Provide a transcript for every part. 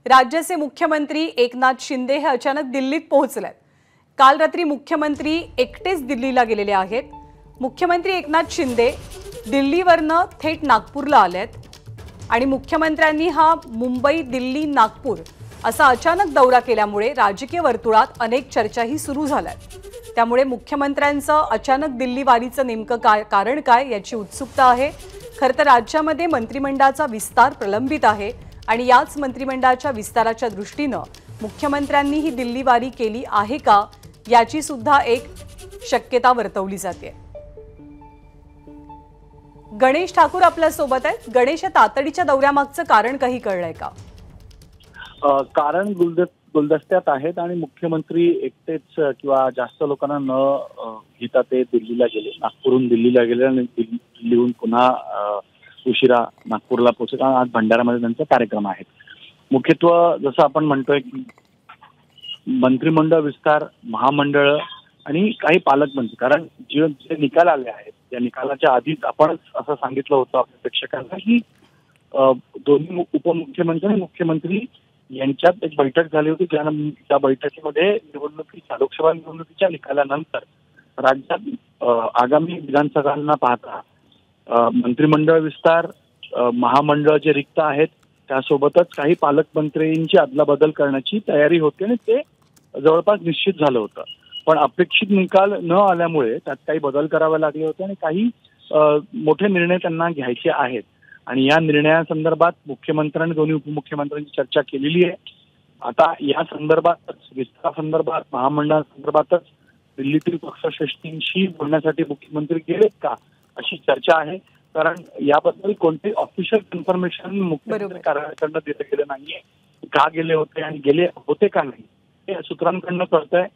राज्याचे मुख्यमंत्री एकनाथ शिंदे हे अचानक दिल्लीत पोहोचलेत। काल रात्री मुख्यमंत्री एकटेच दिल्लीला गेलेले आहेत। मुख्यमंत्री एकनाथ शिंदे दिल्लीवरनं थेट नागपूरला आलेत आणि मुख्यमंत्र्यांनी हा मुंबई दिल्ली नागपूर असा अचानक दौरा केल्यामुळे राजकीय वर्तुळात अनेक चर्चाही सुरू झाल्यात। त्यामुळे मुख्यमंत्र्यांचं अचानक दिल्ली वारीचं नेमकं कारण काय याची उत्सुकता आहे। खरं तर राज्यामध्ये मंत्रिमंडळाचा विस्तार प्रलंबित आहे आणि याच मंत्रिमंडळाच्या विस्ताराच्या दृष्टीने मुख्यमंत्र्यांनी ही दिल्ली वारी केली आहे का याची सुद्धा एक शक्यता वर्तवली जाते। गणेश ठाकूर आपल्या सोबत आहेत। गणेश, तातडीच्या दौऱ्यामागचं कारण काही कळलंय का? कारण गुलदस्त्यात आहेत आणि मुख्यमंत्री एकटेच किंवा जास्त लोकांना न घेता ते दिल्लीला गेले, नागपूरहून दिल्लीला गेले आणि दिल्लीहून पुन्हा उशिरा नागपूरला पोहोचले। आज भंडाऱ्यामध्ये त्यांचा कार्यक्रम आहे। मुख्यत्व जसं आपण म्हणतोय की मंत्रिमंडळ विस्तार, महामंडळ आणि काही पालकमंत्री, कारण जे निकाल आले आहेत त्या निकालाच्या आधीच आपण असं सांगितलं होतं आपल्या प्रेक्षकांना की दोन्ही उपमुख्यमंत्री आणि मुख्यमंत्री यांच्यात एक बैठक झाली होती। त्या बैठकीमध्ये लोकसभा निवडणुकीच्या निकालानंतर राज्यात आगामी विधानसभांना पाहता मंत्रिमंडळ विस्तार, महामंडळ जे रिक्त आहेत त्यासोबतच काही पालकमंत्र्यांची अदलाबदल करण्याची तयारी होती आणि ते जवळपास निश्चित झालं होतं। पण अपेक्षित निकाल न आल्यामुळे त्यात काही बदल करावे लागले होते आणि काही मोठे निर्णय त्यांना घ्यायचे आहेत आणि या निर्णयासंदर्भात मुख्यमंत्र्यांनी दोन्ही उपमुख्यमंत्र्यांची चर्चा केलेली आहे। आता या संदर्भातच, विस्तारासंदर्भात, महामंडळासंदर्भातच दिल्लीतील पक्षश्रेष्ठींशी बोलण्यासाठी मुख्यमंत्री गेलेत का अशी चर्चा आहे। कारण याबद्दल कोणते ऑफिशियल इन्फॉर्मेशन मुख्यमंत्री कार्यालयाकडनं दिलं गेलं नाहीये। का गेले होते आणि गेले होते का नाही हे सूत्रांकडनं कळतंय।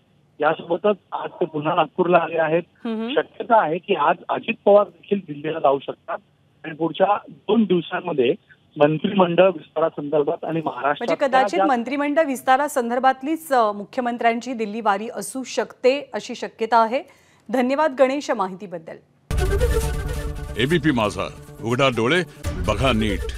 यासोबतच आज ते पुन्हा नागपूरला आले आहेत। शक्यता आहे की आज अजित पवार देखील दिल्लीला जाऊ शकतात आणि पुढच्या 2 दिवसांमध्ये मंत्रिमंडळ विस्तारासंदर्भात आणि महाराष्ट्रात म्हणजे कदाचित मंत्रिमंडळ विस्तारासंदर्भातलीच मुख्यमंत्र्यांची दिल्ली वारी असू शकते अशी शक्यता आहे। धन्यवाद गणेश माहितीबद्दल। एबीपी माझा, उघडा डोळे बघा नीट।